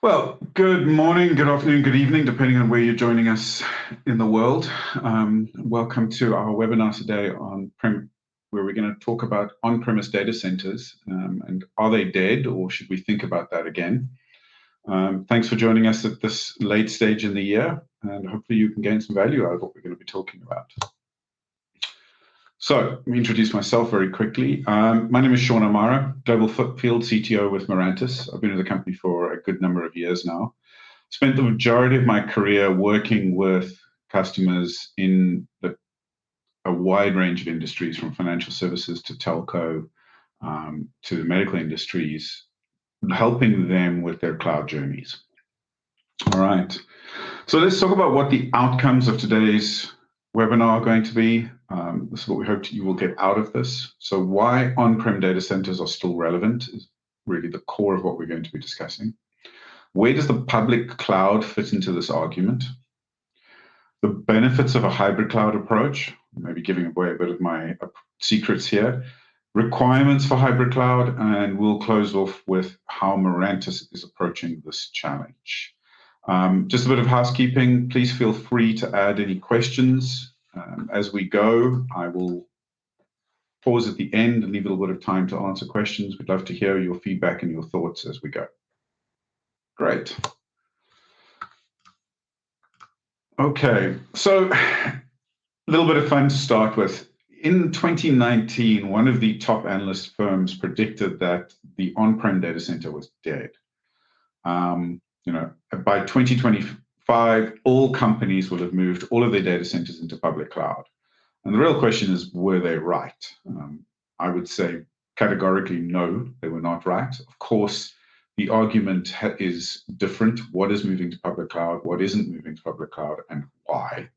Well, good morning, good afternoon, good evening, depending on where you're joining us in the world. Welcome to our webinar today where we're going to talk about on-premise data centers and are they dead or should we think about that again? Thanks for joining us at this late stage in the year, and hopefully you can gain some value out of what we're going to be talking about. So let me introduce myself very quickly. My name is Sean Amara, Global Field CTO with Mirantis. I've been with the company for a good number of years now. Spent the majority of my career working with customers in a wide range of industries, from financial services to telco to the medical industries, helping them with their cloud journeys. All right. So let's talk about what the outcomes of today's webinar are going to be. This is what we hope you will get out of this. So why on-prem data centers are still relevant is really the core of what we're going to be discussing. Where does the public cloud fit into this argument? The benefits of a hybrid cloud approach, maybe giving away a bit of my secrets here. Requirements for hybrid cloud, and we'll close off with how Mirantis is approaching this challenge. Just a bit of housekeeping. Please feel free to add any questions as we go. I will pause at the end and leave a little bit of time to answer questions. We'd love to hear your feedback and your thoughts as we go. Great. Okay, so a little bit of fun to start with. In 2019, one of the top analyst firms predicted that the on-prem data center was dead. By 2025, all companies will have moved all of their data centers into public cloud. And the real question is, were they right? I would say categorically, no, they were not right. Of course, the argument is different. What is moving to public cloud? What isn't moving to public cloud, and why?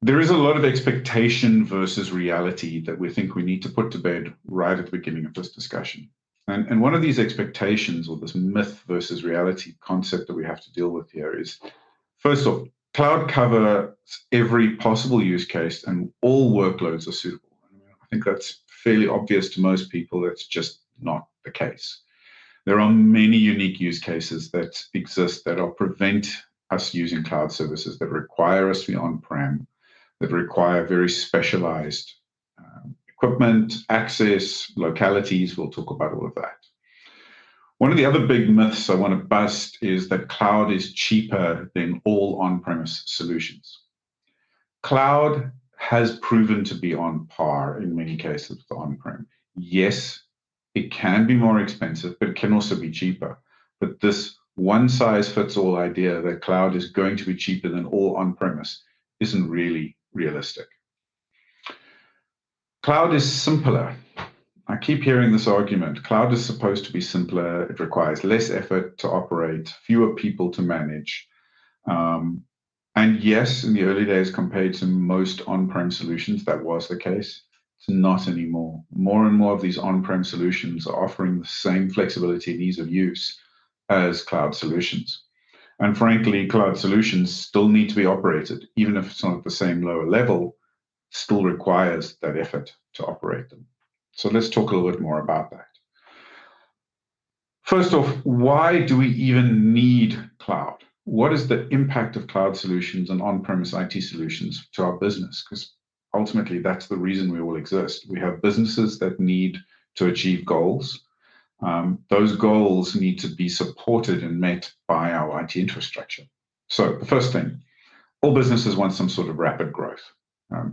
There is a lot of expectation versus reality that we think we need to put to bed right at the beginning of this discussion. And one of these expectations, or this myth versus reality concept that we have to deal with here is, first off, cloud covers every possible use case and all workloads are suitable. I think that's fairly obvious to most people. That's just not the case. There are many unique use cases that exist that are prevent us using cloud services, that require us to be on-prem, that require very specialized equipment, access, localities. We'll talk about all of that. One of the other big myths I want to bust is that cloud is cheaper than all on-premise solutions. Cloud has proven to be on par in many cases with on-prem. Yes, it can be more expensive, but it can also be cheaper. But this one-size-fits-all idea that cloud is going to be cheaper than all on-premise isn't really realistic. Cloud is simpler. I keep hearing this argument. Cloud is supposed to be simpler. It requires less effort to operate, fewer people to manage. And yes, in the early days, compared to most on-prem solutions, that was the case. It's not anymore. More and more of these on-prem solutions are offering the same flexibility and ease of use as cloud solutions. And frankly, cloud solutions still need to be operated, even if it's not at the same lower level, still requires that effort to operate them. So let's talk a little bit more about that. First off, why do we even need cloud? What is the impact of cloud solutions and on-premise IT solutions to our business? Because ultimately, that's the reason we all exist. We have businesses that need to achieve goals. Those goals need to be supported and met by our IT infrastructure. So the first thing, all businesses want some sort of rapid growth.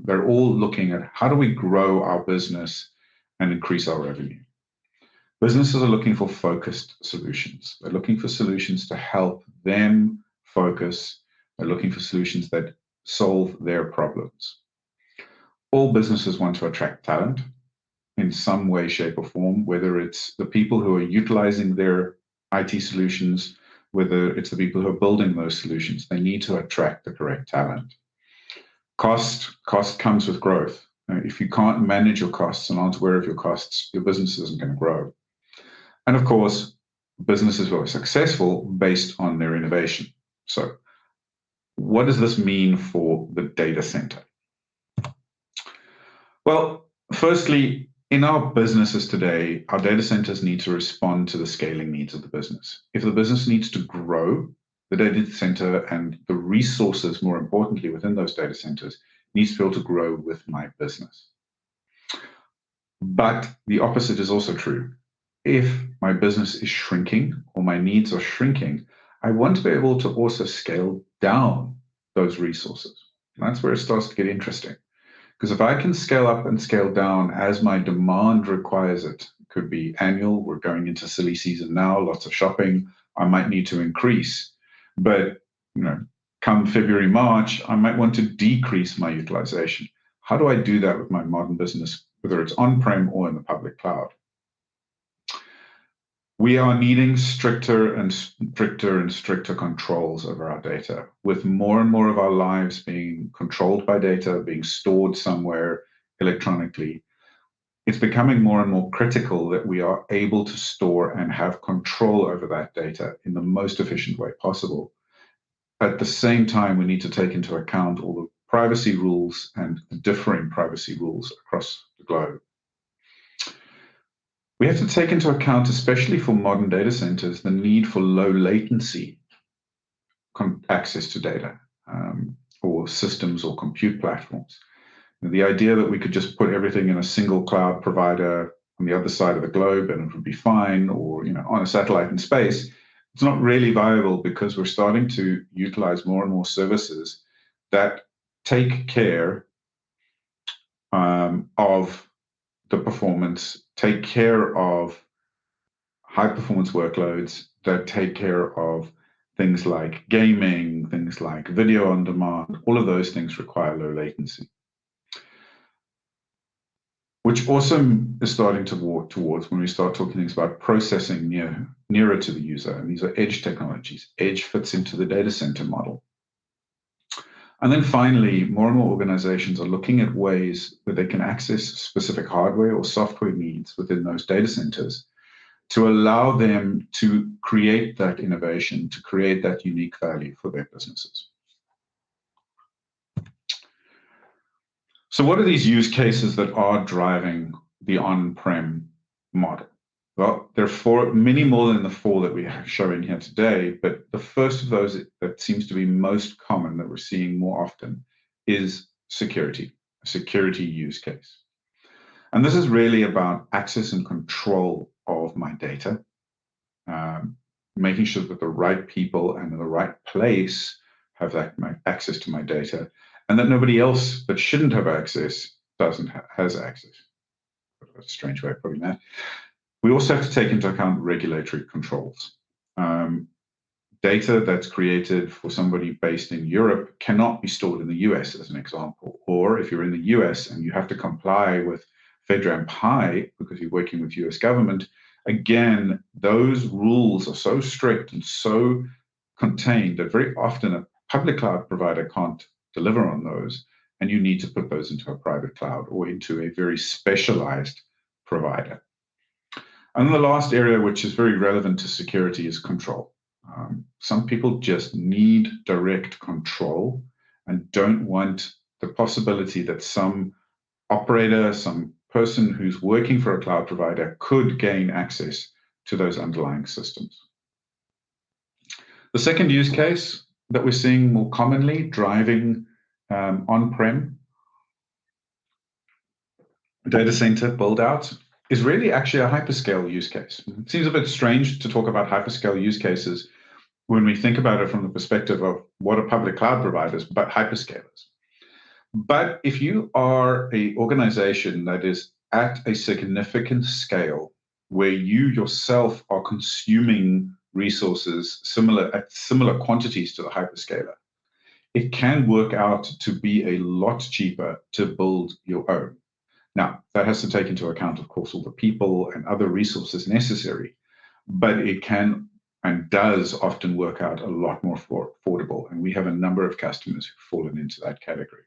They're all looking at how do we grow our business and increase our revenue. Businesses are looking for focused solutions. They're looking for solutions to help them focus. They're looking for solutions that solve their problems. All businesses want to attract talent in some way, shape, or form, whether it's the people who are utilizing their IT solutions, whether it's the people who are building those solutions. They need to attract the correct talent. Cost comes with growth. If you can't manage your costs and aren't aware of your costs, your business isn't going to grow. And of course, businesses are successful based on their innovation. So what does this mean for the data center? Well, firstly, In our businesses today, our data centers need to respond to the scaling needs of the business. If the business needs to grow, the data center and the resources, more importantly, within those data centers, needs to be able to grow with my business. But the opposite is also true. If my business is shrinking or my needs are shrinking, I want to be able to also scale down those resources. And that's where it starts to get interesting. Because if I can scale up and scale down as my demand requires it could be annual, we're going into silly season now, lots of shopping, I might need to increase. But come February, March, I might want to decrease my utilization. How do I do that with my modern business, whether it's on-prem or in the public cloud? We are needing stricter and stricter controls over our data, with more and more of our lives being controlled by data, being stored somewhere electronically. It's becoming more and more critical that we are able to store and have control over that data in the most efficient way possible. At the same time, we need to take into account all the privacy rules and the differing privacy rules across the globe. We have to take into account, especially for modern data centers, the need for low latency access to data or systems or compute platforms. And the idea that we could just put everything in a single cloud provider on the other side of the globe and it would be fine, or on a satellite in space, it's not really viable, because we're starting to utilize more and more services that take care of the performance, take care of high performance workloads, that take care of things like gaming, things like video on demand. All of those things require low latency, which also is starting to walk towards when we start talking things about processing nearer to the user. And these are edge technologies. Edge fits into the data center model. And then finally, more and more organizations are looking at ways that they can access specific hardware or software needs within those data centers to allow them to create that innovation, to create that unique value for their businesses. So what are these use cases that are driving the on-prem model? Well, there are many more than the four that we are showing here today, but the first of those that seems to be most common, that we're seeing more often, is security, a security use case. And this is really about access and control of my data, making sure that the right people and in the right place have that access to my data, and that nobody else that shouldn't have access has access. That's a strange way of putting that. We also have to take into account regulatory controls. Data that's created for somebody based in Europe cannot be stored in the US, as an example. Or if you're in the US and you have to comply with FedRAMP High because you're working with US government, again, those rules are so strict and so contained that very often a public cloud provider can't deliver on those, and you need to put those into a private cloud or into a very specialized provider. And the last area, which is very relevant to security, is control. Some people just need direct control and don't want the possibility that some operator, some person who's working for a cloud provider could gain access to those underlying systems. The second use case that we're seeing more commonly driving on-prem data center build-out is really actually a hyperscale use case. It seems a bit strange to talk about hyperscale use cases when we think about it from the perspective of what are public cloud providers, but hyperscalers. But if you are an organization that is at a significant scale where you yourself are consuming resources at similar quantities to the hyperscaler, it can work out to be a lot cheaper to build your own. Now, that has to take into account, of course, all the people and other resources necessary, but it can and does often work out a lot more affordable. And we have a number of customers who've fallen into that category.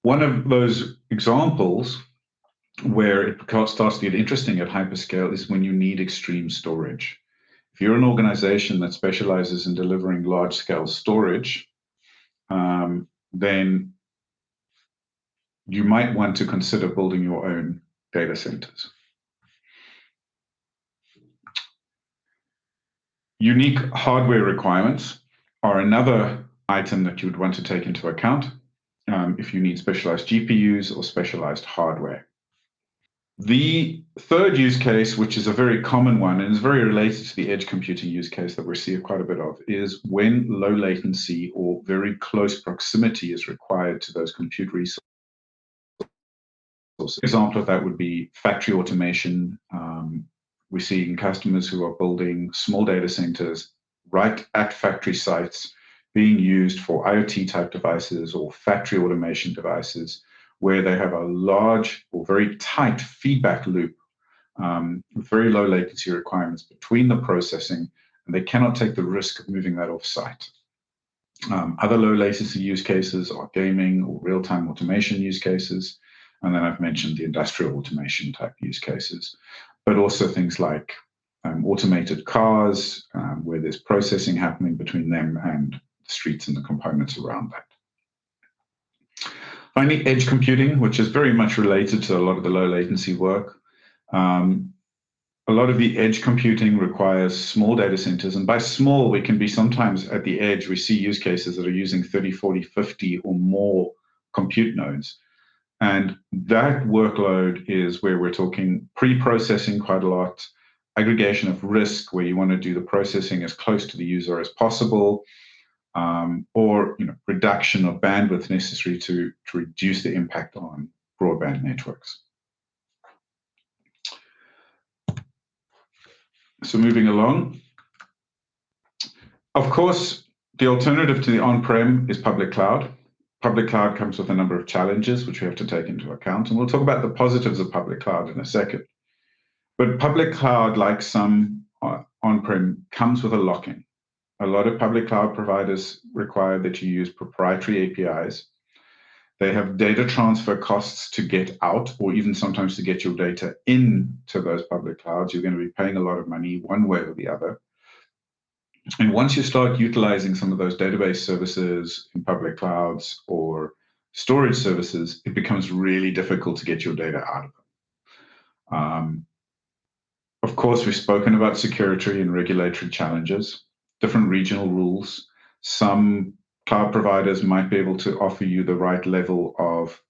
One of those examples where it starts to get interesting at hyperscale is when you need extreme storage. If you're an organization that specializes in delivering large-scale storage, then you might want to consider building your own data centers. Unique hardware requirements are another item that you would want to take into account if you need specialized GPUs or specialized hardware. The third use case, which is a very common one and is very related to the edge computing use case that we see quite a bit of, is when low latency or very close proximity is required to those compute resources. An example of that would be factory automation. We're seeing customers who are building small data centers right at factory sites being used for IoT type devices or factory automation devices where they have a large or very tight feedback loop with very low latency requirements between the processing, and they cannot take the risk of moving that off site. Other low latency use cases are gaming or real-time automation use cases. And then I've mentioned the industrial automation type use cases, but also things like automated cars, where there's processing happening between them and the streets and the components around that. Finally, edge computing, which is very much related to a lot of the low latency work. A lot of the edge computing requires small data centers, and by small, we can be sometimes at the edge, we see use cases that are using 30, 40, 50 or more compute nodes. And that workload is where we're talking pre-processing quite a lot, aggregation of risk, where you want to do the processing as close to the user as possible, or reduction of bandwidth necessary to reduce the impact on broadband networks. So moving along, of course, the alternative to the on-prem is public cloud. Public cloud comes with a number of challenges which we have to take into account, and we'll talk about the positives of public cloud in a second. But public cloud, like some on-prem, comes with a lock-in. A lot of public cloud providers require that you use proprietary APIs. They have data transfer costs to get out, or even sometimes to get your data into those public clouds. You're going to be paying a lot of money one way or the other. And once you start utilizing some of those database services in public clouds or storage services, it becomes really difficult to get your data out of them. Of course, we've spoken about security and regulatory challenges, different regional rules. Some cloud providers might be able to offer you the right level of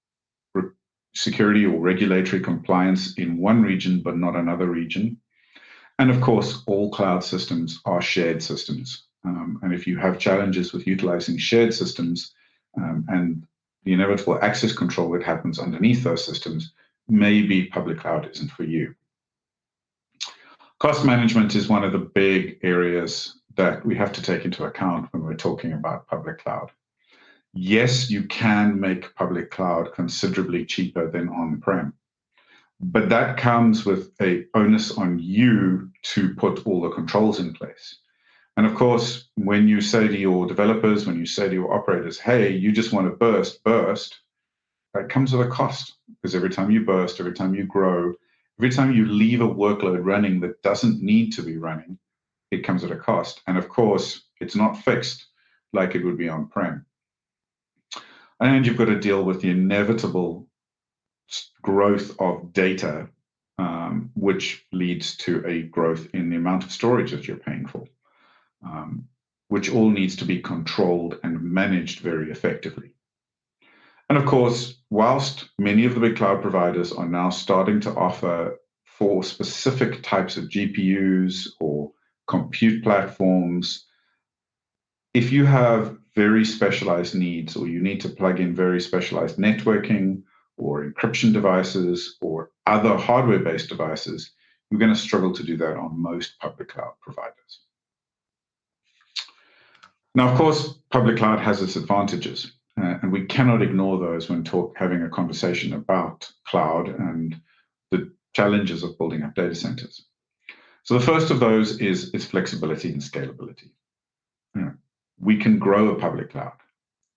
security or regulatory compliance in one region, but not another region. And of course, all cloud systems are shared systems. And if you have challenges with utilizing shared systems and the inevitable access control that happens underneath those systems, maybe public cloud isn't for you. Cost management is one of the big areas that we have to take into account when we're talking about public cloud. Yes, you can make public cloud considerably cheaper than on-prem, but that comes with an onus on you to put all the controls in place. And of course, when you say to your developers, when you say to your operators, hey, you just want to burst, that comes with a cost, because every time you burst, every time you grow, every time you leave a workload running that doesn't need to be running, it comes at a cost. And of course, it's not fixed like it would be on-prem. And you've got to deal with the inevitable growth of data, which leads to a growth in the amount of storage that you're paying for, which all needs to be controlled and managed very effectively. And of course, whilst many of the big cloud providers are now starting to offer for specific types of GPUs or compute platforms, if you have very specialized needs, or you need to plug in very specialized networking or encryption devices or other hardware-based devices, you're going to struggle to do that on most public cloud providers. Now, of course, public cloud has its advantages, and we cannot ignore those when having a conversation about cloud and the challenges of building up data centers. So the first of those is its flexibility and scalability. We can grow a public cloud.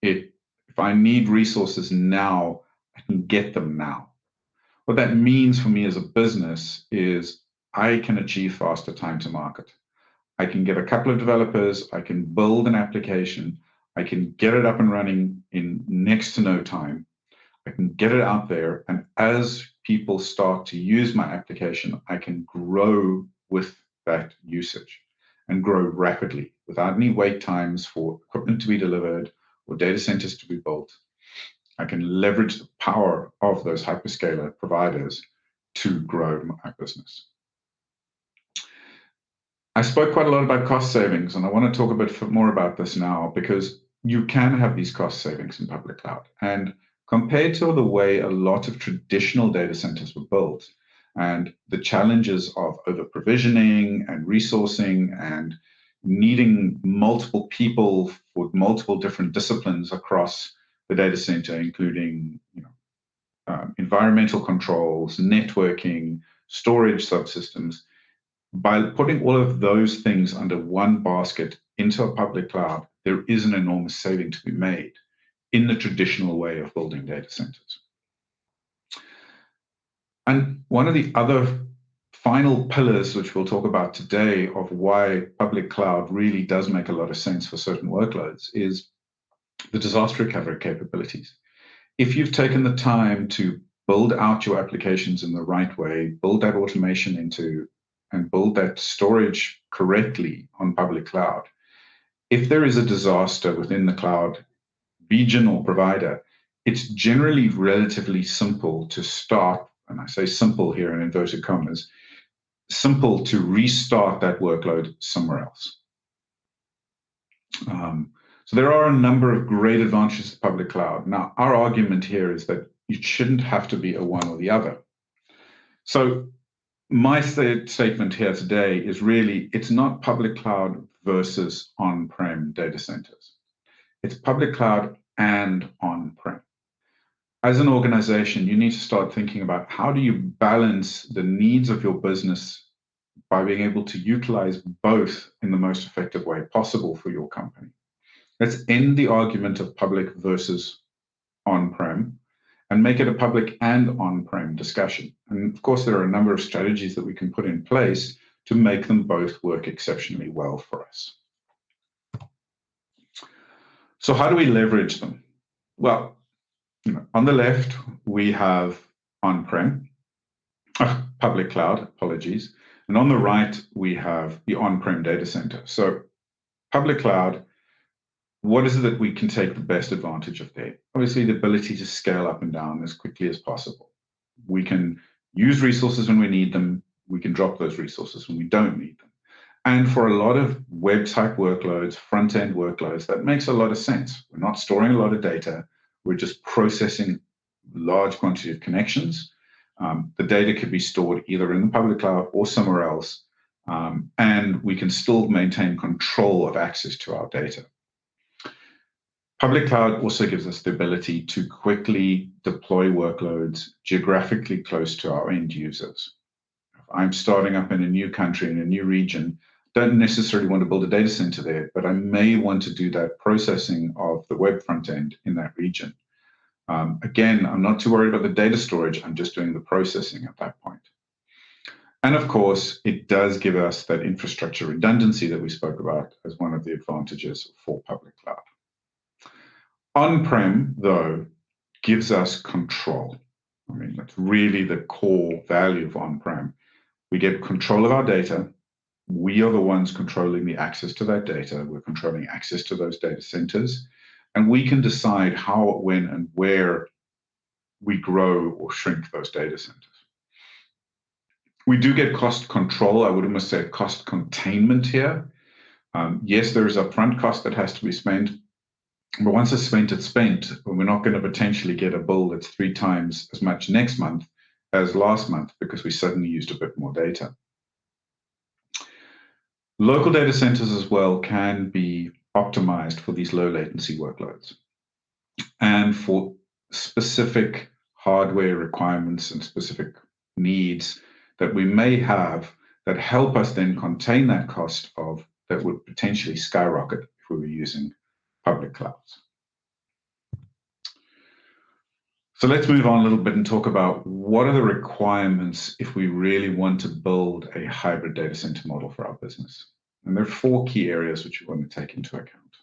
If I need resources now, I can get them now. What that means for me as a business is I can achieve faster time to market. I can get a couple of developers, I can build an application, I can get it up and running in next to no time. I can get it out there, and as people start to use my application, I can grow with that usage and grow rapidly without any wait times for equipment to be delivered or data centers to be built. I can leverage the power of those hyperscaler providers to grow my business. I spoke quite a lot about cost savings, and I want to talk a bit more about this now, because you can have these cost savings in public cloud. And compared to the way a lot of traditional data centers were built, and the challenges of over provisioning and resourcing and needing multiple people for multiple different disciplines across the data center, including environmental controls, networking, storage subsystems. By putting all of those things under one basket into a public cloud, there is an enormous saving to be made in the traditional way of building data centers. And one of the other final pillars, which we'll talk about today, of why public cloud really does make a lot of sense for certain workloads is the disaster recovery capabilities. If you've taken the time to build out your applications in the right way, build that automation into and build that storage correctly on public cloud, if there is a disaster within the cloud region or provider, it's generally relatively simple to start, and I say simple here in inverted commas, simple to restart that workload somewhere else. So there are a number of great advantages to public cloud. Now, our argument here is that it shouldn't have to be a one or the other. So my statement here today is really, it's not public cloud versus on-prem data centers. It's public cloud and on-prem. As an organization, you need to start thinking about how do you balance the needs of your business by being able to utilize both in the most effective way possible for your company. Let's end the argument of public versus on-prem and make it a public and on-prem discussion. And of course, there are a number of strategies that we can put in place to make them both work exceptionally well for us. So how do we leverage them? Well, on the left, we have on-prem, public cloud, apologies. And on the right, we have the on-prem data center. So public cloud, what is it that we can take the best advantage of there? Obviously, the ability to scale up and down as quickly as possible. We can use resources when we need them. We can drop those resources when we don't need them. And for a lot of web type workloads, front-end workloads, that makes a lot of sense. We're not storing a lot of data. We're just processing large quantity of connections. The data could be stored either in the public cloud or somewhere else. And we can still maintain control of access to our data. Public cloud also gives us the ability to quickly deploy workloads geographically close to our end users. If I'm starting up in a new country, in a new region, don't necessarily want to build a data center there, but I may want to do that processing of the web front end in that region. Again, I'm not too worried about the data storage, I'm just doing the processing at that point. And of course, it does give us that infrastructure redundancy that we spoke about as one of the advantages for public cloud. On-prem, though, gives us control. I mean, that's really the core value of on-prem. We get control of our data. We are the ones controlling the access to that data. We're controlling access to those data centers. And we can decide how, when, and where we grow or shrink those data centers. We do get cost control. I would almost say cost containment here. Yes, there is upfront cost that has to be spent. But once it's spent, it's spent. We're not going to potentially get a bill that's 3 times as much next month as last month because we suddenly used a bit more data. Local data centers as well can be optimized for these low latency workloads and for specific hardware requirements and specific needs that we may have that help us then contain that cost of that would potentially skyrocket if we were using public clouds. So let's move on a little bit and talk about what are the requirements if we really want to build a hybrid data center model for our business. And there are 4 key areas which we want to take into account.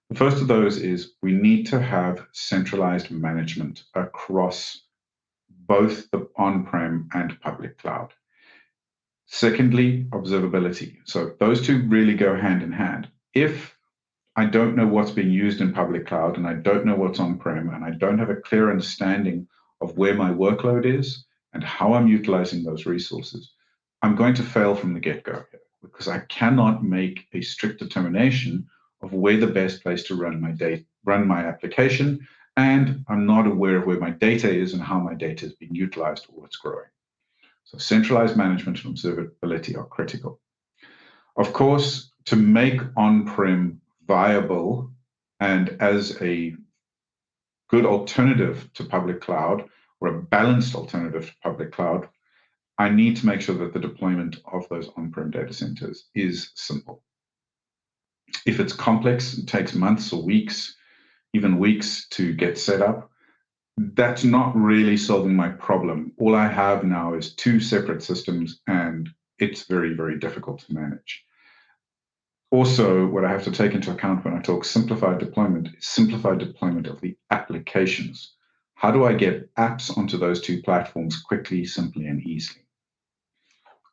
The first of those is we need to have centralized management across both the on-prem and public cloud. Secondly, observability. So those two really go hand in hand. If I don't know what's being used in public cloud and I don't know what's on-prem and I don't have a clear understanding of where my workload is and how I'm utilizing those resources, I'm going to fail from the get-go here because I cannot make a strict determination of where the best place to run my application, and I'm not aware of where my data is and how my data is being utilized or what's growing. So centralized management and observability are critical. Of course, to make on-prem viable and as a good alternative to public cloud or a balanced alternative to public cloud, I need to make sure that the deployment of those on-prem data centers is simple. If it's complex, it takes months or weeks, even weeks to get set up. That's not really solving my problem. All I have now is two separate systems, and it's very, very difficult to manage. Also, what I have to take into account when I talk simplified deployment is simplified deployment of the applications. How do I get apps onto those two platforms quickly, simply, and easily?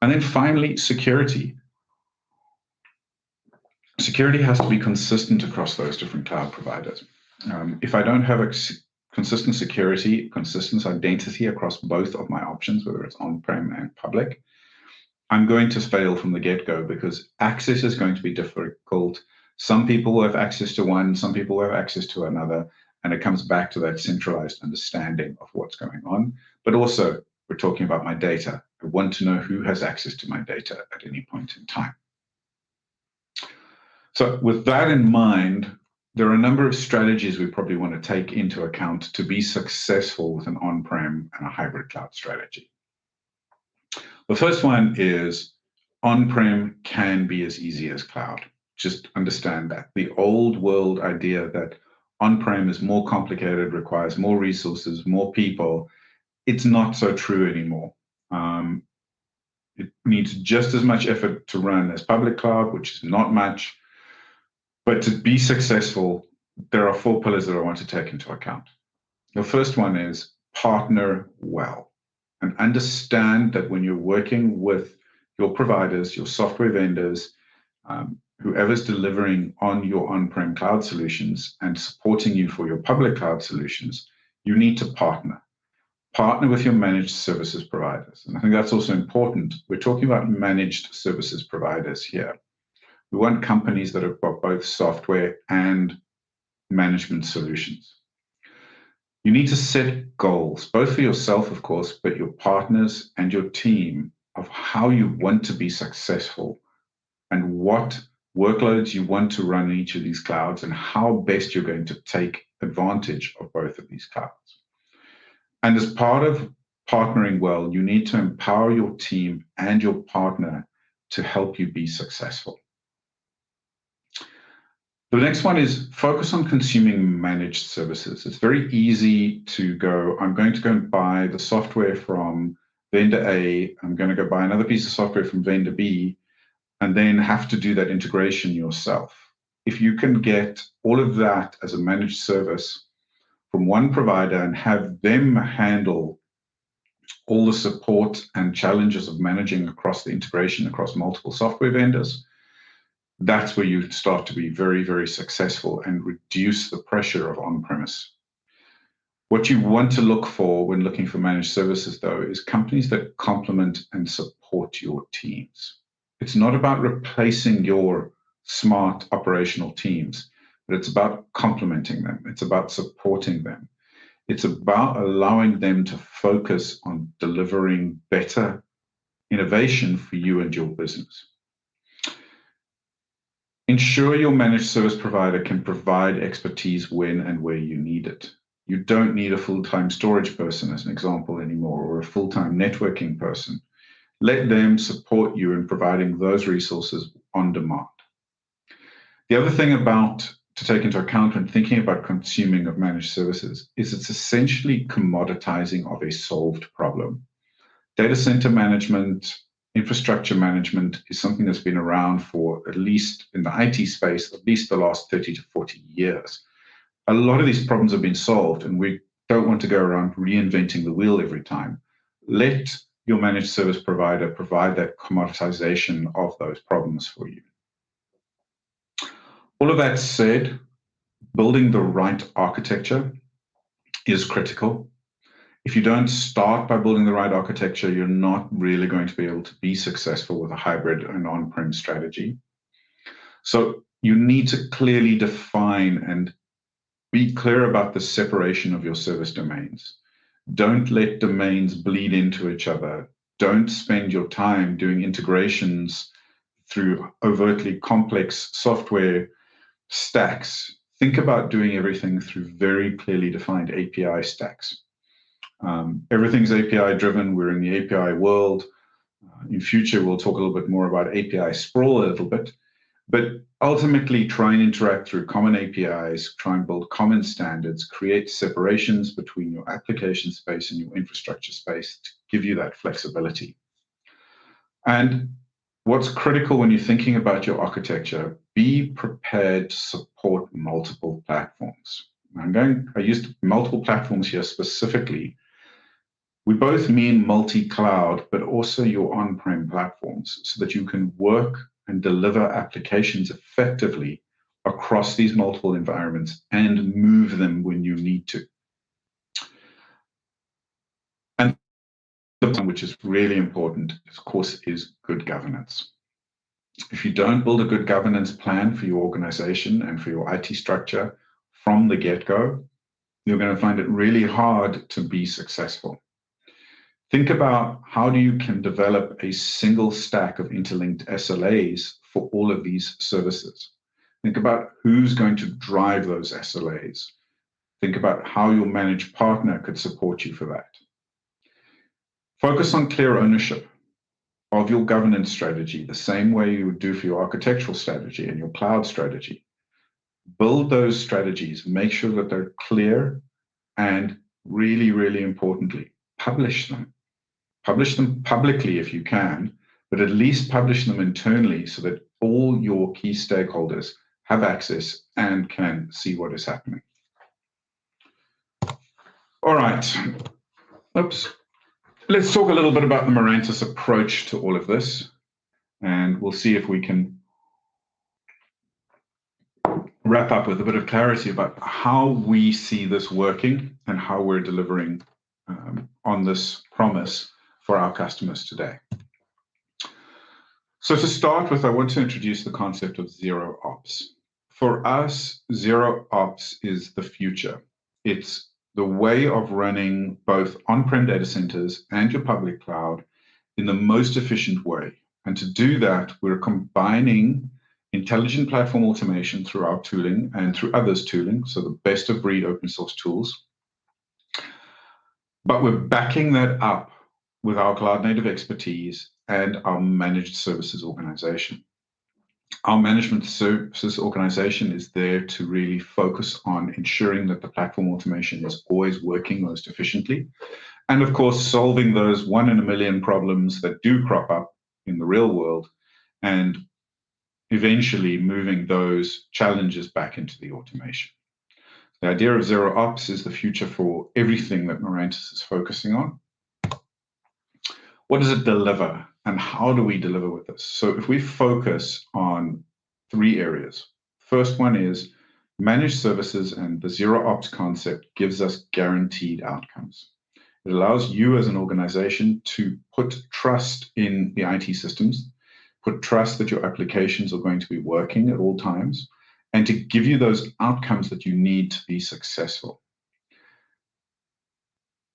And then finally, security. Security has to be consistent across those different cloud providers. If I don't have a consistent security, consistent identity across both of my options, whether it's on-prem and public, I'm going to fail from the get-go because access is going to be difficult. Some people will have access to one, some people will have access to another, and it comes back to that centralized understanding of what's going on. But also, we're talking about my data. I want to know who has access to my data at any point in time. So with that in mind, there are a number of strategies we probably want to take into account to be successful with an on-prem and a hybrid cloud strategy. The first one is on-prem can be as easy as cloud. Just understand that. The old world idea that on-prem is more complicated, requires more resources, more people, it's not so true anymore. It needs just as much effort to run as public cloud, which is not much. But to be successful, there are 4 pillars that I want to take into account. The first one is partner well and understand that when you're working with your providers, your software vendors, whoever's delivering on your on-prem cloud solutions and supporting you for your public cloud solutions, you need to partner. Partner with your managed services providers. And I think that's also important. We're talking about managed services providers here. We want companies that have got both software and management solutions. You need to set goals, both for yourself, of course, but your partners and your team of how you want to be successful and what workloads you want to run in each of these clouds and how best you're going to take advantage of both of these clouds. And as part of partnering well, you need to empower your team and your partner to help you be successful. The next one is focus on consuming managed services. It's very easy to go, I'm going to go and buy the software from vendor A, I'm going to go buy another piece of software from vendor B, and then have to do that integration yourself. If you can get all of that as a managed service from one provider and have them handle all the support and challenges of managing across the integration across multiple software vendors, that's where you start to be very, very successful and reduce the pressure of on-premise. What you want to look for when looking for managed services, though, is companies that complement and support your teams. It's not about replacing your smart operational teams, but it's about complementing them. It's about supporting them. It's about allowing them to focus on delivering better innovation for you and your business. Ensure your managed service provider can provide expertise when and where you need it. You don't need a full-time storage person, as an example, anymore, or a full-time networking person. Let them support you in providing those resources on demand. The other thing to take into account when thinking about consuming of managed services is it's essentially commoditizing of a solved problem. Data center management, infrastructure management is something that's been around for, at least in the IT space, at least the last 30 to 40 years. A lot of these problems have been solved, and we don't want to go around reinventing the wheel every time. Let your managed service provider provide that commoditization of those problems for you. All of that said, building the right architecture is critical. If you don't start by building the right architecture, you're not really going to be able to be successful with a hybrid and on-prem strategy. So you need to clearly define and be clear about the separation of your service domains. Don't let domains bleed into each other. Don't spend your time doing integrations through overtly complex software stacks. Think about doing everything through very clearly defined API stacks. Everything's API driven. We're in the API world. In future, we'll talk a little bit more about API sprawl a little bit, but ultimately try and interact through common APIs, try and build common standards, create separations between your application space and your infrastructure space to give you that flexibility. And what's critical when you're thinking about your architecture, be prepared to support multiple platforms. I used multiple platforms here specifically. We both mean multi-cloud, but also your on-prem platforms so that you can work and deliver applications effectively across these multiple environments and move them when you need to. And the one which is really important, of course, is good governance. If you don't build a good governance plan for your organization and for your IT structure from the get-go, you're going to find it really hard to be successful. Think about how you can develop a single stack of interlinked SLAs for all of these services. Think about who's going to drive those SLAs. Think about how your managed partner could support you for that. Focus on clear ownership of your governance strategy, the same way you would do for your architectural strategy and your cloud strategy. Build those strategies, make sure that they're clear, and really, really importantly, publish them. Publish them publicly if you can, but at least publish them internally so that all your key stakeholders have access and can see what is happening. All right. Oops. Let's talk a little bit about the Mirantis approach to all of this, and we'll see if we can wrap up with a bit of clarity about how we see this working and how we're delivering on this promise for our customers today. So to start with, I want to introduce the concept of zero ops. For us, zero ops is the future. It's the way of running both on-prem data centers and your public cloud in the most efficient way. And to do that, we're combining intelligent platform automation through our tooling and through others' tooling, so the best of breed open source tools. But we're backing that up with our cloud native expertise and our managed services organization. Our management services organization is there to really focus on ensuring that the platform automation is always working most efficiently. And of course, solving those 1 in a million problems that do crop up in the real world and eventually moving those challenges back into the automation. The idea of zero ops is the future for everything that Mirantis is focusing on. What does it deliver and how do we deliver with this? So if we focus on 3 areas, first one is managed services, and the zero ops concept gives us guaranteed outcomes. It allows you as an organization to put trust in the IT systems, put trust that your applications are going to be working at all times, and to give you those outcomes that you need to be successful.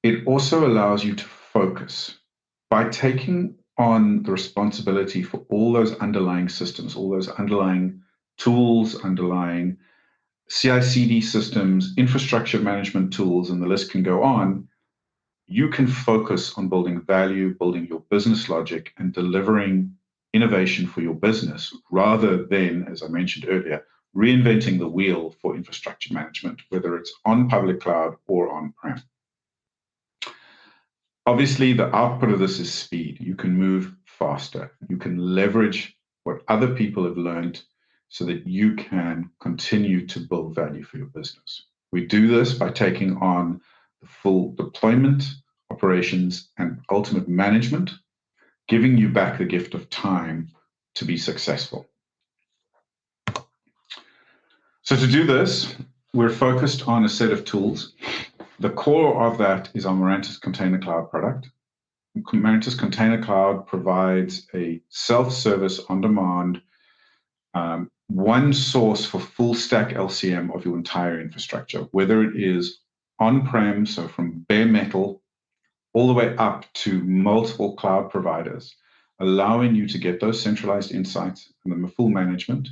It also allows you to focus by taking on the responsibility for all those underlying systems, all those underlying tools, underlying CI/CD systems, infrastructure management tools, and the list can go on. You can focus on building value, building your business logic, and delivering innovation for your business rather than, as I mentioned earlier, reinventing the wheel for infrastructure management, whether it's on public cloud or on-prem. Obviously, the output of this is speed. You can move faster. You can leverage what other people have learned so that you can continue to build value for your business. We do this by taking on the full deployment, operations, and ultimate management, giving you back the gift of time to be successful. So to do this, we're focused on a set of tools. The core of that is our Mirantis Container Cloud product. Mirantis Container Cloud provides a self-service, on-demand, one source for full stack LCM of your entire infrastructure, whether it is on-prem, so from bare metal, all the way up to multiple cloud providers, allowing you to get those centralized insights and the full management,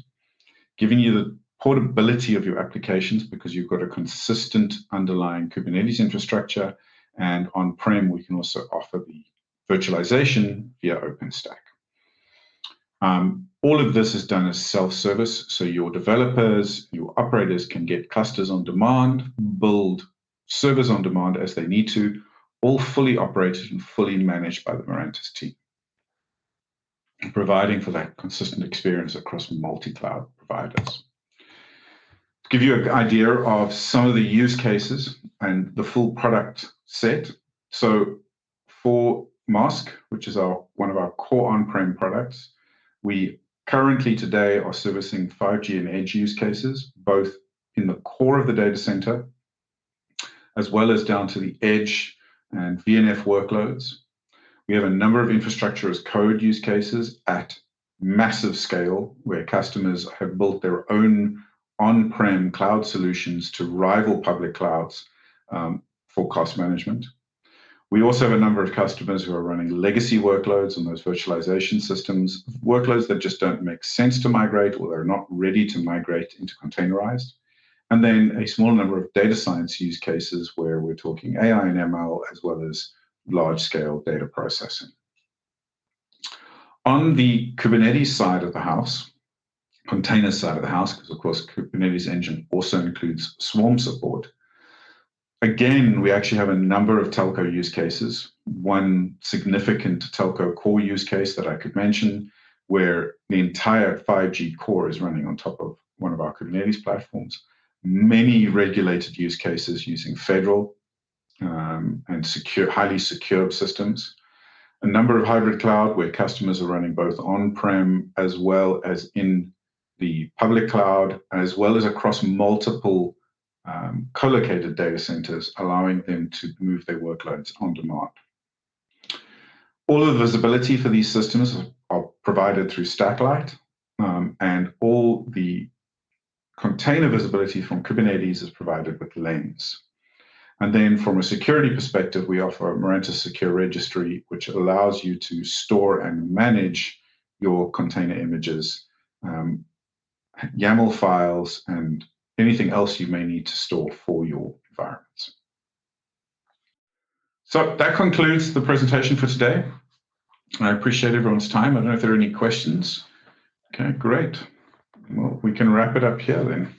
giving you the portability of your applications because you've got a consistent underlying Kubernetes infrastructure, and on-prem, we can also offer the virtualization via OpenStack. All of this is done as self-service, so your developers, your operators can get clusters on demand, build servers on demand as they need to, all fully operated and fully managed by the Mirantis team, providing for that consistent experience across multi-cloud providers. To give you an idea of some of the use cases and the full product set, so for Mosque, which is one of our core on-prem products, we currently today are servicing 5G and edge use cases, both in the core of the data center, as well as down to the edge and VNF workloads. We have a number of infrastructure as code use cases at massive scale, where customers have built their own on-prem cloud solutions to rival public clouds for cost management. We also have a number of customers who are running legacy workloads on those virtualization systems, workloads that just don't make sense to migrate or they're not ready to migrate into containerized. And then a small number of data science use cases where we're talking AI and ML, as well as large-scale data processing. On the Kubernetes side of the house, container side of the house, because of course Kubernetes engine also includes Swarm support. Again, we actually have a number of telco use cases. One significant telco core use case that I could mention, where the entire 5G core is running on top of one of our Kubernetes platforms. Many regulated use cases using federal and secure, highly secure systems. A number of hybrid cloud where customers are running both on-prem as well as in the public cloud, as well as across multiple co-located data centers, allowing them to move their workloads on demand. All of the visibility for these systems are provided through Stacklight, and all the container visibility from Kubernetes is provided with Lens. And then from a security perspective, we offer a Mirantis Secure Registry, which allows you to store and manage your container images, YAML files, and anything else you may need to store for your environments. So that concludes the presentation for today. I appreciate everyone's time. I don't know if there are any questions. Okay, great. Well, we can wrap it up here then.